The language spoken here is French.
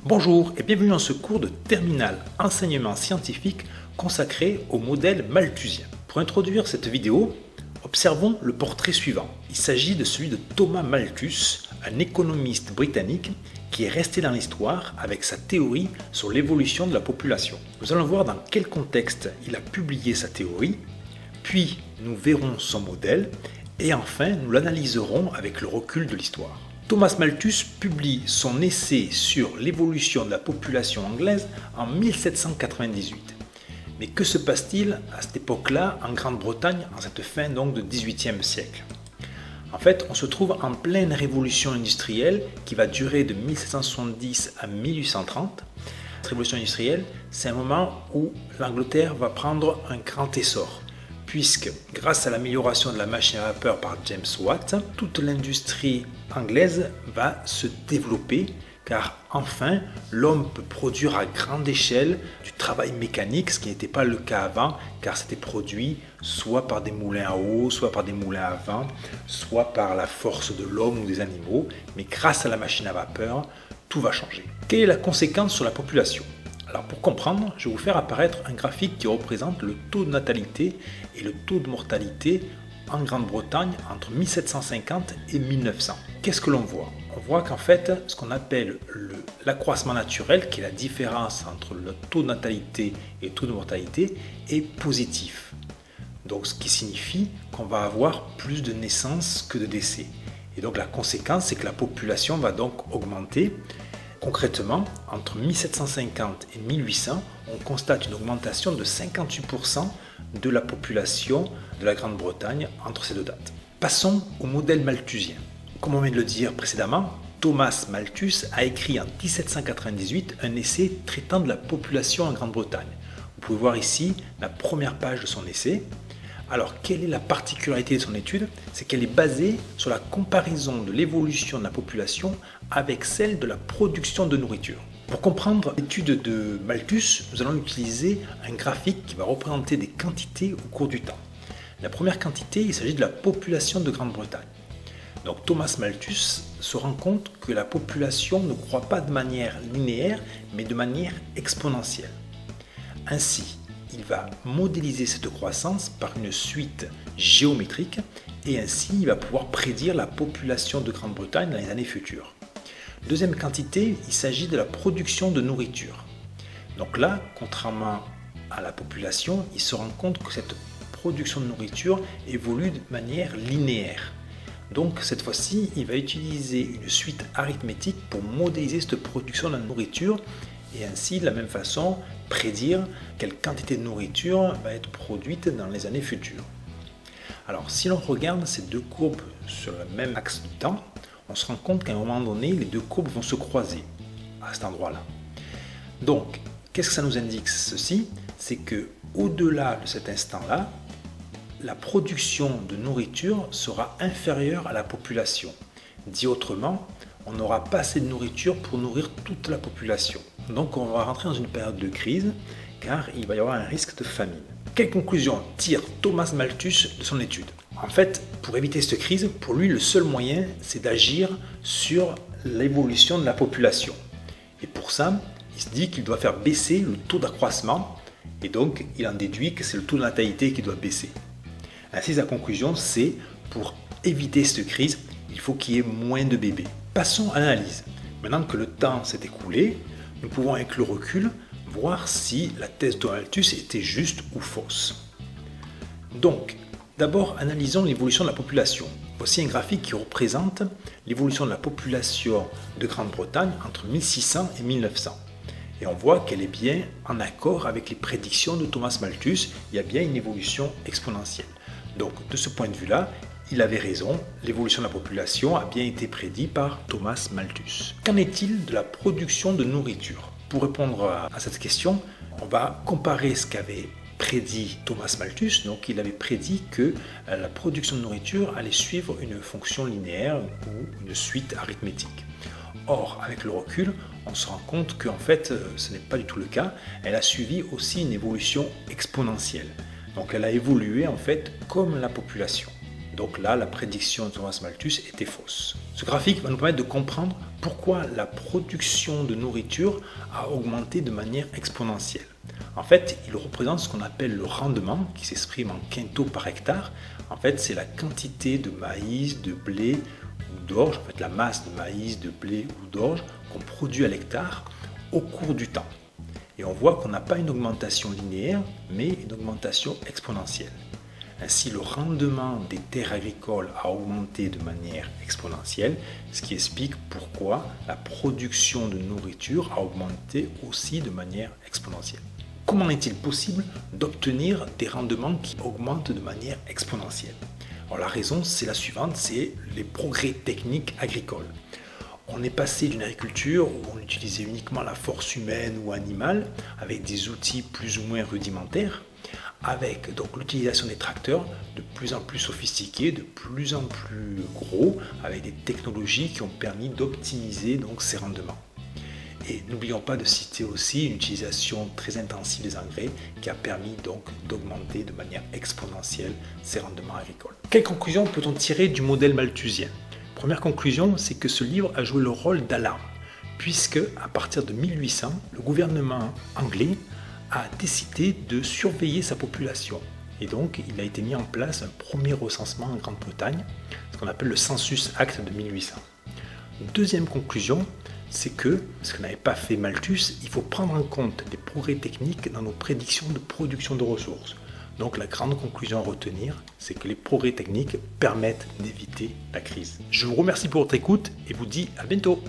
Bonjour et bienvenue dans ce cours de terminale enseignement scientifique consacré au modèle malthusien. Pour introduire cette vidéo, observons le portrait suivant. Il s'agit de celui de Thomas Malthus, un économiste britannique qui est resté dans l'histoire avec sa théorie sur l'évolution de la population. Nous allons voir dans quel contexte il a publié sa théorie, puis nous verrons son modèle et enfin nous l'analyserons avec le recul de l'histoire. Thomas Malthus publie son essai sur l'évolution de la population anglaise en 1798. Mais que se passe-t-il à cette époque-là en Grande-Bretagne, en cette fin donc de XVIIIe siècle? En fait, on se trouve en pleine révolution industrielle qui va durer de 1770 à 1830. Cette révolution industrielle, c'est un moment où l'Angleterre va prendre un grand essor, puisque grâce à l'amélioration de la machine à vapeur par James Watt, toute l'industrie anglaise va se développer, car enfin l'homme peut produire à grande échelle du travail mécanique, ce qui n'était pas le cas avant, car c'était produit soit par des moulins à eau, soit par des moulins à vent, soit par la force de l'homme ou des animaux, mais grâce à la machine à vapeur, tout va changer. Quelle est la conséquence sur la population ? Alors pour comprendre, je vais vous faire apparaître un graphique qui représente le taux de natalité et le taux de mortalité en Grande-Bretagne entre 1750 et 1900. Qu'est-ce que l'on voit ? On voit qu'en fait, ce qu'on appelle l'accroissement naturel, qui est la différence entre le taux de natalité et le taux de mortalité, est positif. Donc ce qui signifie qu'on va avoir plus de naissances que de décès. Et donc la conséquence, c'est que la population va donc augmenter. Concrètement, entre 1750 et 1800, on constate une augmentation de 58% de la population de la Grande-Bretagne entre ces deux dates. Passons au modèle malthusien. Comme on vient de le dire précédemment, Thomas Malthus a écrit en 1798 un essai traitant de la population en Grande-Bretagne. Vous pouvez voir ici la première page de son essai. Alors, quelle est la particularité de son étude ? C'est qu'elle est basée sur la comparaison de l'évolution de la population avec celle de la production de nourriture. Pour comprendre l'étude de Malthus, nous allons utiliser un graphique qui va représenter des quantités au cours du temps. La première quantité, il s'agit de la population de Grande-Bretagne. Donc Thomas Malthus se rend compte que la population ne croît pas de manière linéaire, mais de manière exponentielle. Ainsi, il va modéliser cette croissance par une suite géométrique et ainsi il va pouvoir prédire la population de Grande-Bretagne dans les années futures. Deuxième quantité, il s'agit de la production de nourriture. Donc là, contrairement à la population, il se rend compte que cette production de nourriture évolue de manière linéaire. Donc cette fois-ci, il va utiliser une suite arithmétique pour modéliser cette production de la nourriture et ainsi, de la même façon, prédire quelle quantité de nourriture va être produite dans les années futures. Alors, si l'on regarde ces deux courbes sur le même axe du temps, on se rend compte qu'à un moment donné, les deux courbes vont se croiser à cet endroit-là. Donc, qu'est-ce que ça nous indique ceci ? C'est que au-delà de cet instant-là, la production de nourriture sera inférieure à la population. Dit autrement, on n'aura pas assez de nourriture pour nourrir toute la population. Donc on va rentrer dans une période de crise car il va y avoir un risque de famine. Quelle conclusion tire Thomas Malthus de son étude ? En fait, pour éviter cette crise, pour lui, le seul moyen, c'est d'agir sur l'évolution de la population. Et pour ça, il se dit qu'il doit faire baisser le taux d'accroissement et donc il en déduit que c'est le taux de natalité qui doit baisser. Ainsi, sa conclusion, c'est pour éviter cette crise, il faut qu'il y ait moins de bébés. Passons à l'analyse. Maintenant que le temps s'est écoulé, nous pouvons avec le recul voir si la thèse de Malthus était juste ou fausse. Donc, d'abord analysons l'évolution de la population. Voici un graphique qui représente l'évolution de la population de Grande-Bretagne entre 1600 et 1900. Et on voit qu'elle est bien en accord avec les prédictions de Thomas Malthus, il y a bien une évolution exponentielle. Donc, de ce point de vue-là, il avait raison, l'évolution de la population a bien été prédite par Thomas Malthus. Qu'en est-il de la production de nourriture ? Pour répondre à cette question, on va comparer ce qu'avait prédit Thomas Malthus. Donc il avait prédit que la production de nourriture allait suivre une fonction linéaire ou une suite arithmétique. Or, avec le recul, on se rend compte qu'en fait, ce n'est pas du tout le cas. Elle a suivi aussi une évolution exponentielle. Donc elle a évolué en fait comme la population. Donc là, la prédiction de Thomas Malthus était fausse. Ce graphique va nous permettre de comprendre pourquoi la production de nourriture a augmenté de manière exponentielle. En fait, il représente ce qu'on appelle le rendement, qui s'exprime en quintaux par hectare. En fait, c'est la quantité de maïs, de blé ou d'orge, en fait la masse de maïs, de blé ou d'orge qu'on produit à l'hectare au cours du temps. Et on voit qu'on n'a pas une augmentation linéaire, mais une augmentation exponentielle. Ainsi, le rendement des terres agricoles a augmenté de manière exponentielle, ce qui explique pourquoi la production de nourriture a augmenté aussi de manière exponentielle. Comment est-il possible d'obtenir des rendements qui augmentent de manière exponentielle? Alors, la raison, c'est la suivante, c'est les progrès techniques agricoles. On est passé d'une agriculture où on utilisait uniquement la force humaine ou animale, avec des outils plus ou moins rudimentaires, avec donc l'utilisation des tracteurs de plus en plus sophistiqués, de plus en plus gros, avec des technologies qui ont permis d'optimiser donc ces rendements. Et n'oublions pas de citer aussi une utilisation très intensive des engrais qui a permis donc d'augmenter de manière exponentielle ces rendements agricoles. Quelles conclusions peut-on tirer du modèle malthusien? Première conclusion, c'est que ce livre a joué le rôle d'alarme, puisque à partir de 1800, le gouvernement anglais a décidé de surveiller sa population. Et donc, il a été mis en place un premier recensement en Grande-Bretagne, ce qu'on appelle le Census Act de 1800. Deuxième conclusion, c'est que, ce que n'avait pas fait Malthus, il faut prendre en compte des progrès techniques dans nos prédictions de production de ressources. Donc la grande conclusion à retenir, c'est que les progrès techniques permettent d'éviter la crise. Je vous remercie pour votre écoute et vous dis à bientôt.